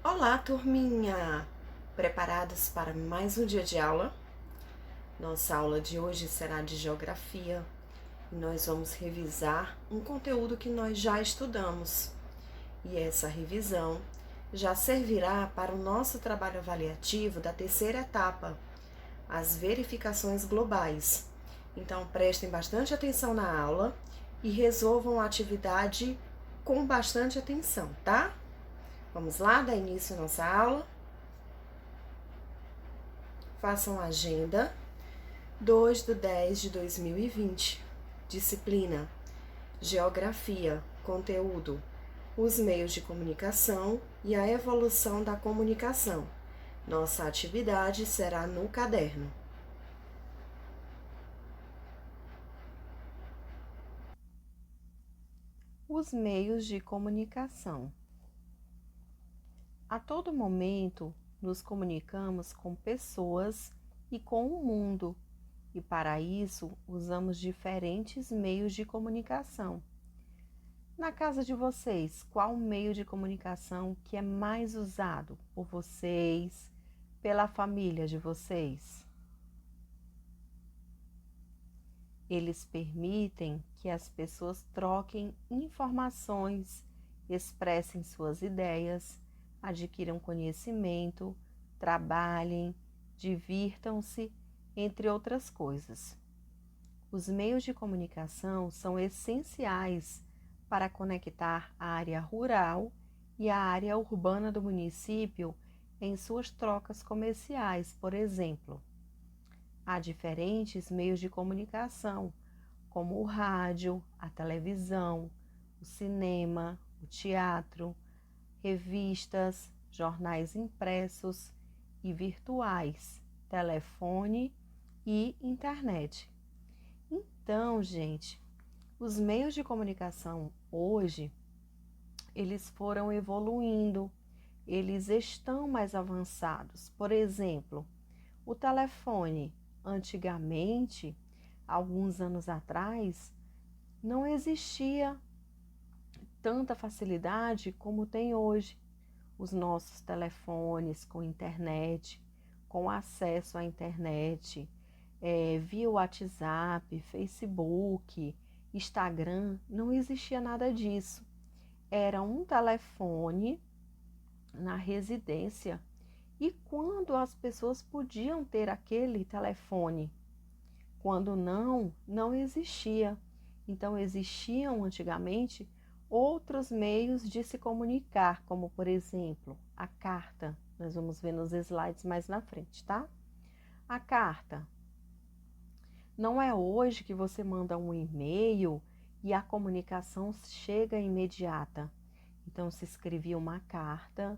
Olá, turminha! Preparados para mais um dia de aula? Nossa aula de hoje será de geografia e nós vamos revisar um conteúdo que nós já estudamos. E essa revisão já servirá para o nosso trabalho avaliativo da terceira etapa, as verificações globais. Então prestem bastante atenção na aula e resolvam a atividade com bastante atenção, tá? Vamos lá, dar início à nossa aula? Façam a agenda 2/10/2020. Disciplina: Geografia. Conteúdo: os meios de comunicação e a evolução da comunicação. Nossa atividade será no caderno. Os meios de comunicação. A todo momento, nos comunicamos com pessoas e com o mundo, e para isso usamos diferentes meios de comunicação. Na casa de vocês, qual o meio de comunicação que é mais usado por vocês, pela família de vocês? Eles permitem que as pessoas troquem informações, expressem suas ideias, adquiram conhecimento, trabalhem, divirtam-se, entre outras coisas. Os meios de comunicação são essenciais para conectar a área rural e a área urbana do município em suas trocas comerciais, por exemplo. Há diferentes meios de comunicação, como o rádio, a televisão, o cinema, o teatro, revistas, jornais impressos e virtuais, telefone e internet. Então, gente, os meios de comunicação hoje, eles foram evoluindo, eles estão mais avançados. Por exemplo, o telefone, antigamente, alguns anos atrás, não existia tanta facilidade como tem hoje. Os nossos telefones com internet, com acesso à internet, via WhatsApp, Facebook, Instagram, não existia nada disso. Era um telefone na residência e quando as pessoas podiam ter aquele telefone. Quando não, não existia. Então existiam antigamente outros meios de se comunicar, como por exemplo, a carta. Nós vamos ver nos slides mais na frente, tá? A carta. Não é hoje que você manda um e-mail e a comunicação chega imediata. Então se escrevia uma carta,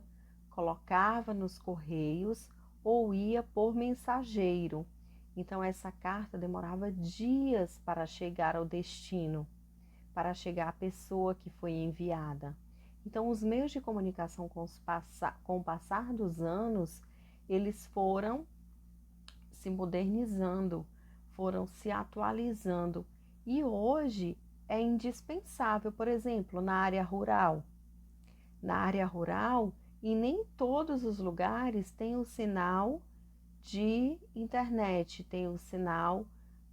colocava nos correios ou ia por mensageiro. Então essa carta demorava dias para chegar ao destino, para chegar à pessoa que foi enviada. Então os meios de comunicação com o passar dos anos, eles foram se modernizando, foram se atualizando e hoje é indispensável, por exemplo, na área rural. Na área rural, e nem todos os lugares têm o sinal de internet, tem o sinal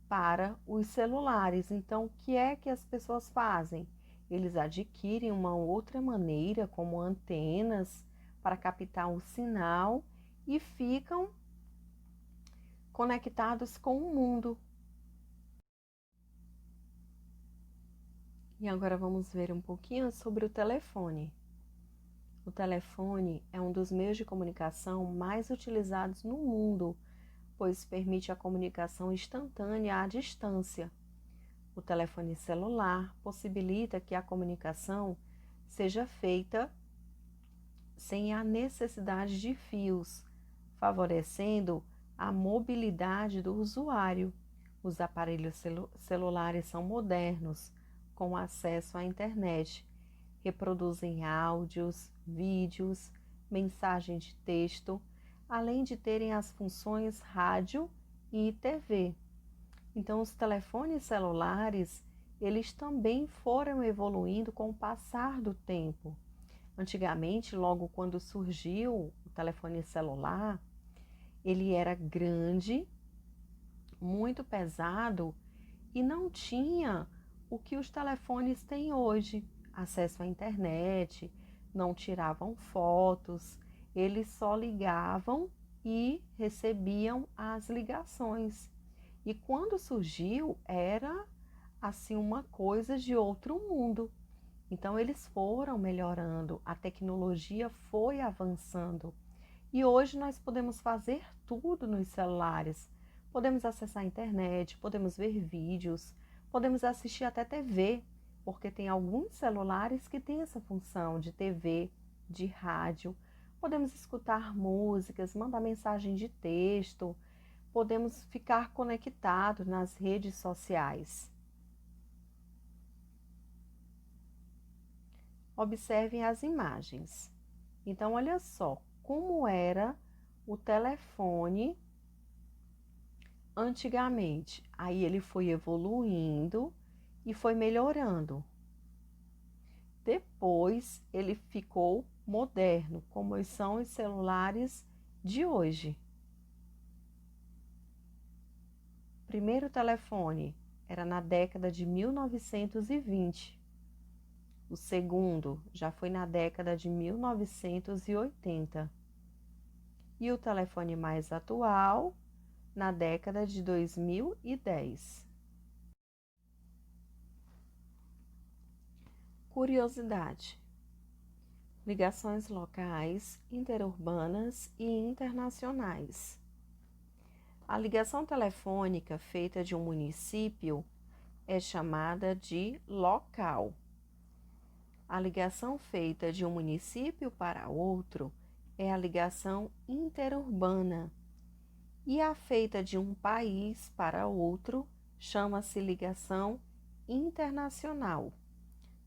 para os celulares. Então, o que é que as pessoas fazem? Eles adquirem uma outra maneira, como antenas, para captar o sinal e ficam conectados com o mundo. E agora vamos ver um pouquinho sobre o telefone. O telefone é um dos meios de comunicação mais utilizados no mundo, pois permite a comunicação instantânea à distância. O telefone celular possibilita que a comunicação seja feita sem a necessidade de fios, favorecendo a mobilidade do usuário. Os aparelhos celulares são modernos, com acesso à internet, reproduzem áudios, vídeos, mensagem de texto, além de terem as funções rádio e TV. Então, os telefones celulares, eles também foram evoluindo com o passar do tempo. Antigamente, logo quando surgiu o telefone celular, ele era grande, muito pesado e não tinha o que os telefones têm hoje, acesso à internet, não tiravam fotos, eles só ligavam e recebiam as ligações. E quando surgiu, era assim uma coisa de outro mundo. Então eles foram melhorando, a tecnologia foi avançando. E hoje nós podemos fazer tudo nos celulares. Podemos acessar a internet, podemos ver vídeos, podemos assistir até TV, porque tem alguns celulares que têm essa função de TV, de rádio. Podemos escutar músicas, mandar mensagem de texto, podemos ficar conectados nas redes sociais. Observem as imagens. Então, olha só como era o telefone antigamente. Aí ele foi evoluindo e foi melhorando. Depois ele ficou moderno, como são os celulares de hoje. O primeiro telefone era na década de 1920. O segundo já foi na década de 1980. E o telefone mais atual na década de 2010. Curiosidade: ligações locais, interurbanas e internacionais. A ligação telefônica feita de um município é chamada de local. A ligação feita de um município para outro é a ligação interurbana. E a feita de um país para outro chama-se ligação internacional.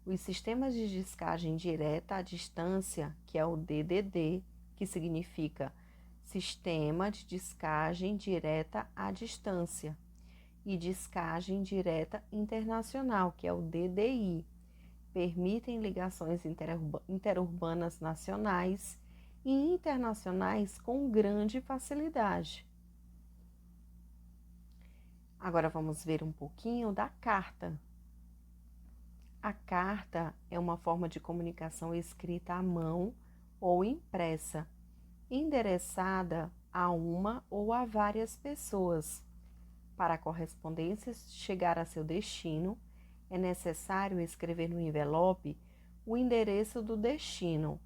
Os sistemas de descagem direta à distância, que é o DDD, que significa Sistema de Descagem Direta à Distância, e Descagem Direta Internacional, que é o DDI, permitem ligações interurbanas nacionais e internacionais com grande facilidade. Agora vamos ver um pouquinho da carta. A carta é uma forma de comunicação escrita à mão ou impressa, endereçada a uma ou a várias pessoas. Para a correspondência chegar a seu destino, é necessário escrever no envelope o endereço do destino,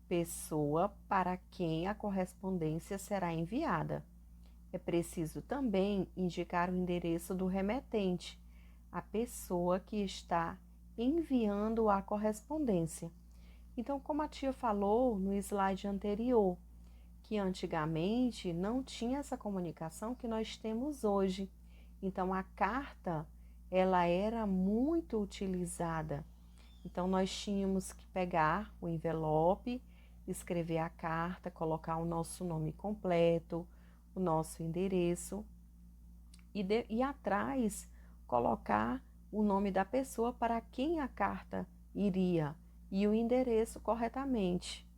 pessoa para quem a correspondência será enviada. É preciso também indicar o endereço do remetente, a pessoa que está enviando a correspondência. Então, como a tia falou no slide anterior, que antigamente não tinha essa comunicação que nós temos hoje. Então, a carta, ela era muito utilizada. Então, nós tínhamos que pegar o envelope, escrever a carta, colocar o nosso nome completo, o nosso endereço e atrás colocar o nome da pessoa para quem a carta iria e o endereço corretamente.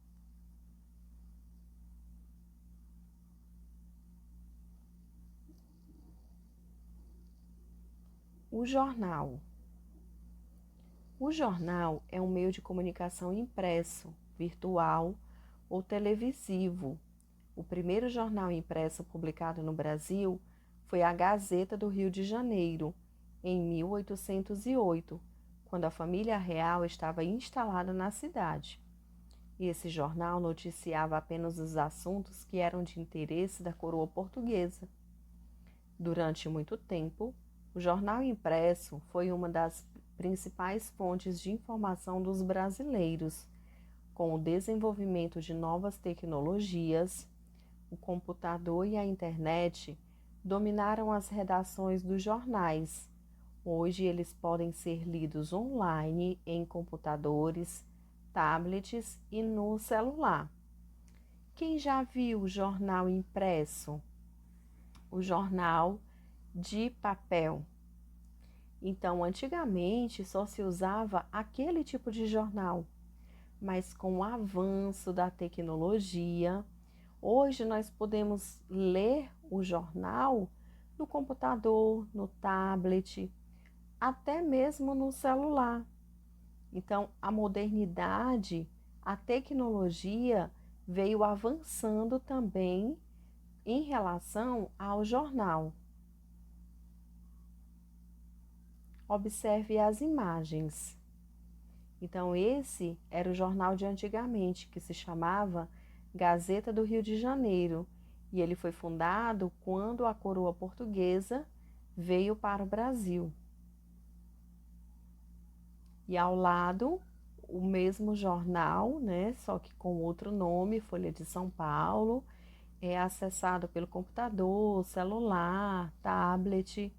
O jornal. O jornal é um meio de comunicação impresso, virtual ou televisivo. O primeiro jornal impresso publicado no Brasil foi a Gazeta do Rio de Janeiro, em 1808, quando a família real estava instalada na cidade. Esse jornal noticiava apenas os assuntos que eram de interesse da coroa portuguesa. Durante muito tempo, o jornal impresso foi uma das principais fontes de informação dos brasileiros. Com o desenvolvimento de novas tecnologias, o computador e a internet dominaram as redações dos jornais. Hoje eles podem ser lidos online em computadores, tablets e no celular. Quem já viu o jornal impresso? O jornal de papel. Então, antigamente só se usava aquele tipo de jornal. mas com o avanço da tecnologia, hoje nós podemos ler o jornal no computador, no tablet, até mesmo no celular. Então, a modernidade, a tecnologia veio avançando também em relação ao jornal. Observe as imagens. Então, esse era o jornal de antigamente, que se chamava Gazeta do Rio de Janeiro, e ele foi fundado quando a coroa portuguesa veio para o Brasil. E ao lado, o mesmo jornal, né, só que com outro nome, Folha de São Paulo, é acessado pelo computador, celular, tablet.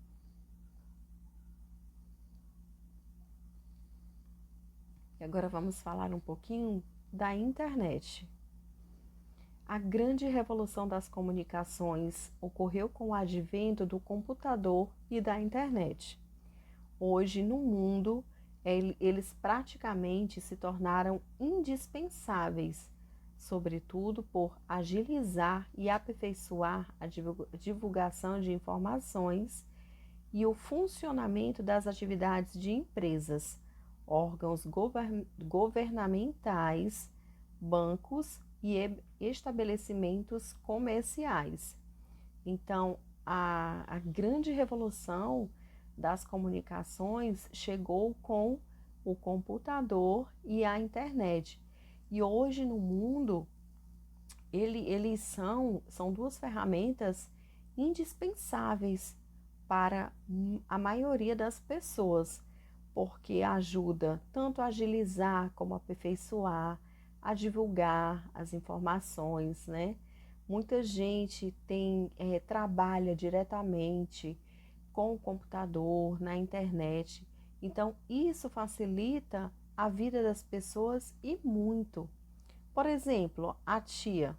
E agora vamos falar um pouquinho da internet. A grande revolução das comunicações ocorreu com o advento do computador e da internet. Hoje, no mundo, eles praticamente se tornaram indispensáveis, sobretudo por agilizar e aperfeiçoar a divulgação de informações e o funcionamento das atividades de empresas, órgãos governamentais, bancos e estabelecimentos comerciais. Então, a grande revolução das comunicações chegou com o computador e a internet. E hoje no mundo, eles são duas ferramentas indispensáveis para a maioria das pessoas, porque ajuda tanto a agilizar como a aperfeiçoar, a divulgar as informações, né? Muita gente trabalha diretamente com o computador, na internet. Então, isso facilita a vida das pessoas e muito. Por exemplo, a tia.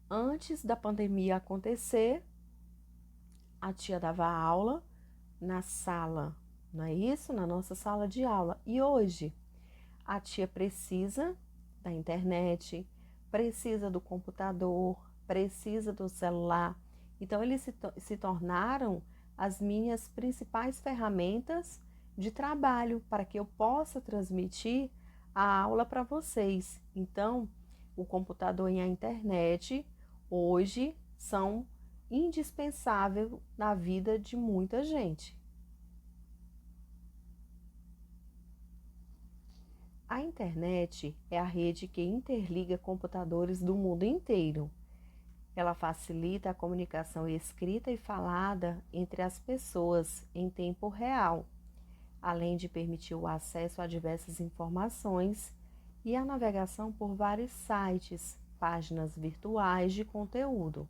Antes da pandemia acontecer, a tia dava aula na sala, não é isso? Na nossa sala de aula. E hoje, a tia precisa da internet, precisa do computador, precisa do celular. Então, eles se tornaram as minhas principais ferramentas de trabalho para que eu possa transmitir a aula para vocês. Então, o computador e a internet hoje são indispensáveis na vida de muita gente. A internet é a rede que interliga computadores do mundo inteiro. Ela facilita a comunicação escrita e falada entre as pessoas em tempo real, além de permitir o acesso a diversas informações e a navegação por vários sites, páginas virtuais de conteúdo.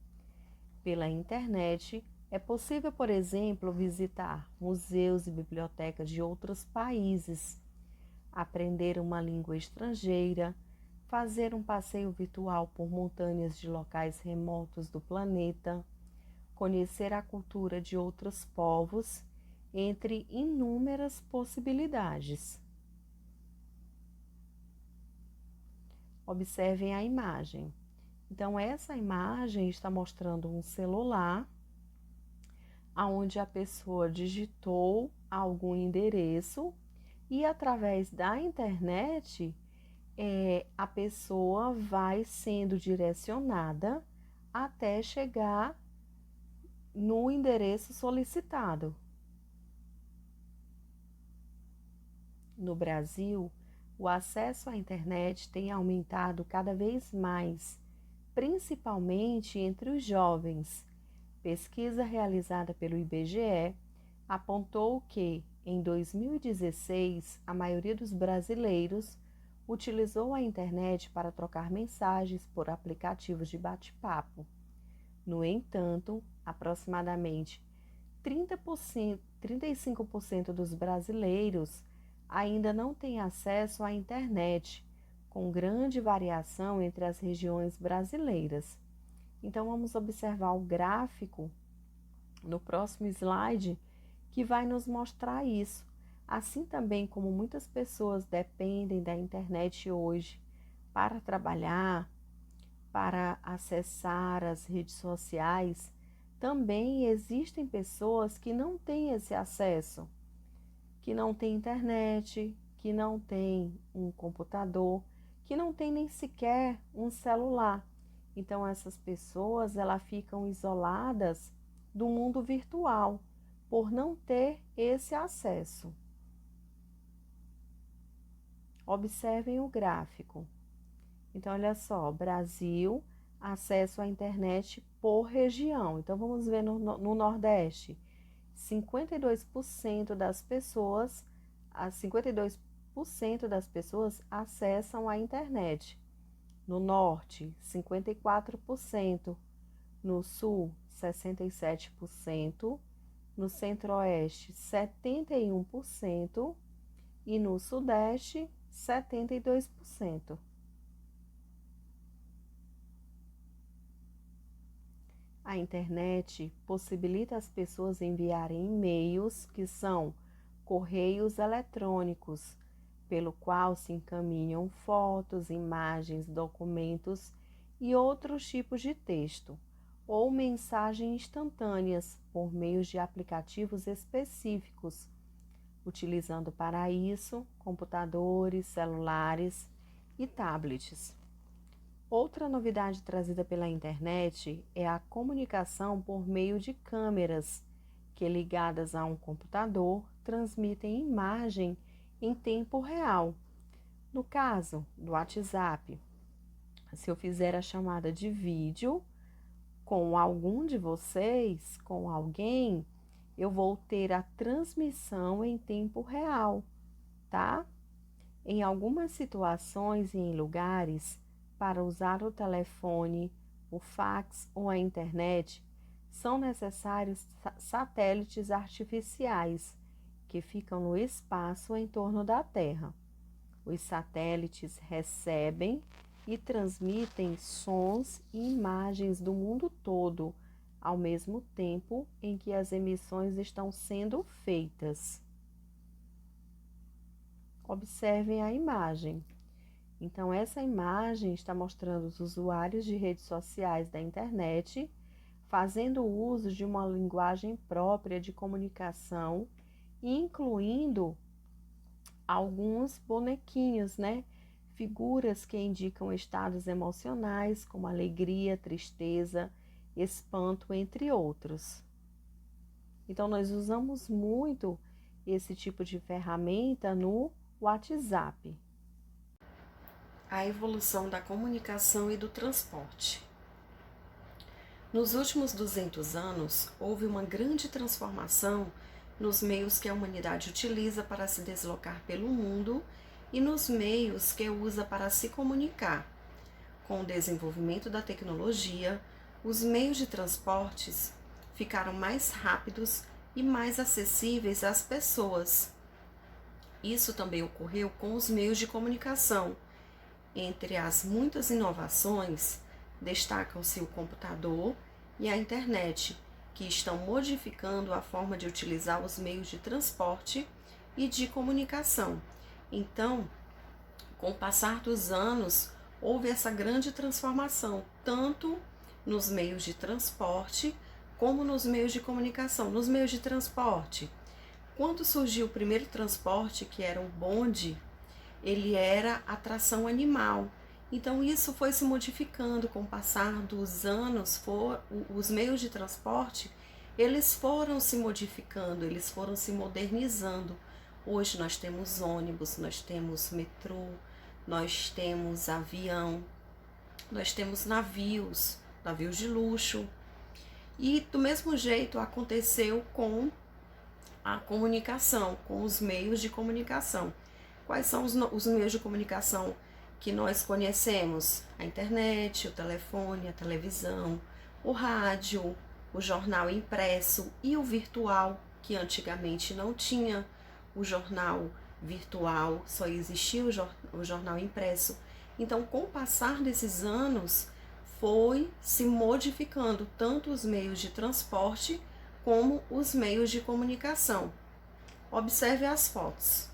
Pela internet, é possível, por exemplo, visitar museus e bibliotecas de outros países, aprender uma língua estrangeira, fazer um passeio virtual por montanhas de locais remotos do planeta, conhecer a cultura de outros povos, entre inúmeras possibilidades. Observem a imagem. Então, essa imagem está mostrando um celular, onde a pessoa digitou algum endereço e através da internet, a pessoa vai sendo direcionada até chegar no endereço solicitado. No Brasil, o acesso à internet tem aumentado cada vez mais, principalmente entre os jovens. Pesquisa realizada pelo IBGE apontou que, em 2016, a maioria dos brasileiros utilizou a internet para trocar mensagens por aplicativos de bate-papo. No entanto, aproximadamente 35% dos brasileiros ainda não têm acesso à internet, com grande variação entre as regiões brasileiras. Então, vamos observar o gráfico no próximo slide, que vai nos mostrar isso. Assim também como muitas pessoas dependem da internet hoje para trabalhar, para acessar as redes sociais, também existem pessoas que não têm esse acesso, que não têm internet, que não têm um computador, que não têm nem sequer um celular. Então essas pessoas, elas ficam isoladas do mundo virtual por não ter esse acesso. Observem o gráfico. Então, olha só, Brasil, acesso à internet por região. Então, vamos ver no Nordeste. 52% das pessoas, 52% das pessoas acessam a internet. No Norte, 54%. No Sul, 67%. No Centro-Oeste, 71%. E no Sudeste, 72%. A internet possibilita as pessoas enviarem e-mails, que são correios eletrônicos, pelo qual se encaminham fotos, imagens, documentos e outros tipos de texto, ou mensagens instantâneas por meio de aplicativos específicos, utilizando para isso computadores, celulares e tablets. Outra novidade trazida pela internet é a comunicação por meio de câmeras, que ligadas a um computador transmitem imagem em tempo real. No caso do WhatsApp, se eu fizer a chamada de vídeo com algum de vocês, com alguém, eu vou ter a transmissão em tempo real, tá? Em algumas situações e em lugares, para usar o telefone, o fax ou a internet, são necessários satélites artificiais que ficam no espaço em torno da Terra. Os satélites recebem e transmitem sons e imagens do mundo todo, ao mesmo tempo em que as emissões estão sendo feitas. Observem a imagem. Então, essa imagem está mostrando os usuários de redes sociais da internet fazendo uso de uma linguagem própria de comunicação, incluindo alguns bonequinhos, né? Figuras que indicam estados emocionais como alegria, tristeza, espanto, entre outros. Então, nós usamos muito esse tipo de ferramenta no WhatsApp. A evolução da comunicação e do transporte. Nos últimos 200 anos, houve uma grande transformação nos meios que a humanidade utiliza para se deslocar pelo mundo e nos meios que usa para se comunicar. Com o desenvolvimento da tecnologia, os meios de transportes ficaram mais rápidos e mais acessíveis às pessoas. Isso também ocorreu com os meios de comunicação. Entre as muitas inovações, destacam-se o computador e a internet, que estão modificando a forma de utilizar os meios de transporte e de comunicação. Então, com o passar dos anos, houve essa grande transformação, tanto nos meios de transporte como nos meios de comunicação. Nos meios de transporte, quando surgiu o primeiro transporte, que era o bonde, ele era a tração animal. Então isso foi se modificando com o passar dos anos, os meios de transporte, eles foram se modificando, eles foram se modernizando. Hoje nós temos ônibus, nós temos metrô, nós temos avião, nós temos navios de luxo. E do mesmo jeito aconteceu com a comunicação, com os meios de comunicação. Quais são os meios de comunicação que nós conhecemos? A internet, o telefone, a televisão, o rádio, o jornal impresso e o virtual, que antigamente não tinha o jornal virtual, só existia o jornal impresso. Então, com o passar desses anos, foi se modificando tanto os meios de transporte como os meios de comunicação. Observe as fotos.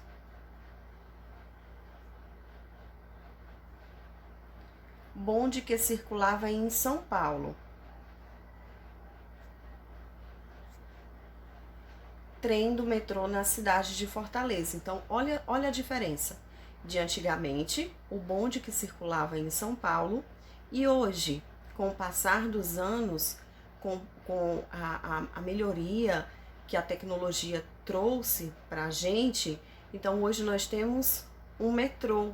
Bonde que circulava em São Paulo. Trem do metrô na cidade de Fortaleza. Então, olha a diferença de antigamente, o bonde que circulava em São Paulo, e hoje, com o passar dos anos, com a melhoria que a tecnologia trouxe para a gente, então hoje nós temos um metrô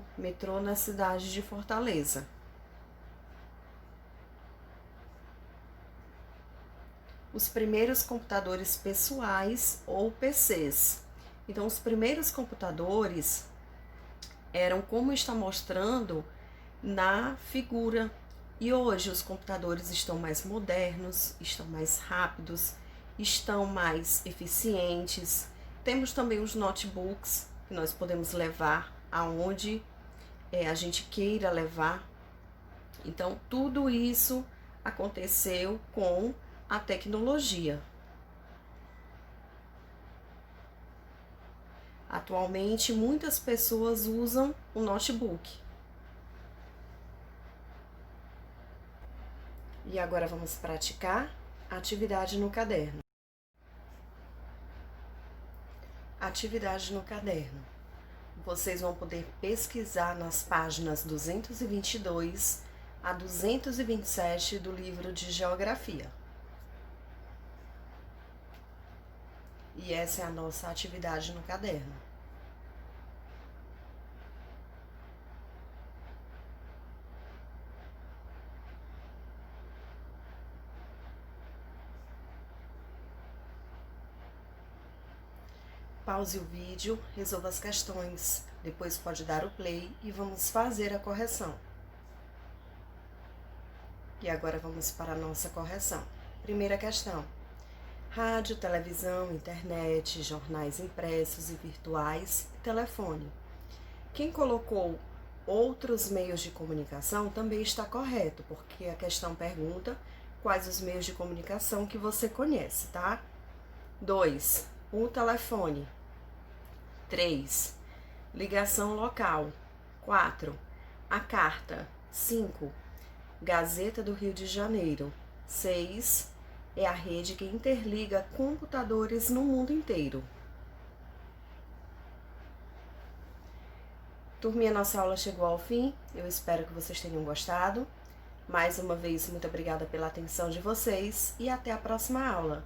na cidade de Fortaleza. Os primeiros computadores pessoais ou PCs. Então, os primeiros computadores eram como está mostrando na figura. E hoje os computadores estão mais modernos, estão mais rápidos, estão mais eficientes. Temos também os notebooks que nós podemos levar aonde a gente queira levar. Então, tudo isso aconteceu com a tecnologia. Atualmente, muitas pessoas usam o notebook. E agora vamos praticar a atividade no caderno. Atividade no caderno. Vocês vão poder pesquisar nas páginas 222 a 227 do livro de Geografia. E essa é a nossa atividade no caderno. Pause o vídeo, resolva as questões, depois pode dar o play e vamos fazer a correção. E agora vamos para a nossa correção. Primeira questão. Rádio, televisão, internet, jornais impressos e virtuais e telefone. Quem colocou outros meios de comunicação também está correto, porque a questão pergunta quais os meios de comunicação que você conhece, tá? 2. O telefone. 3. Ligação local. 4. A carta. 5. Gazeta do Rio de Janeiro. 6. É a rede que interliga computadores no mundo inteiro. Turminha, nossa aula chegou ao fim. Eu espero que vocês tenham gostado. Mais uma vez, muito obrigada pela atenção de vocês e até a próxima aula.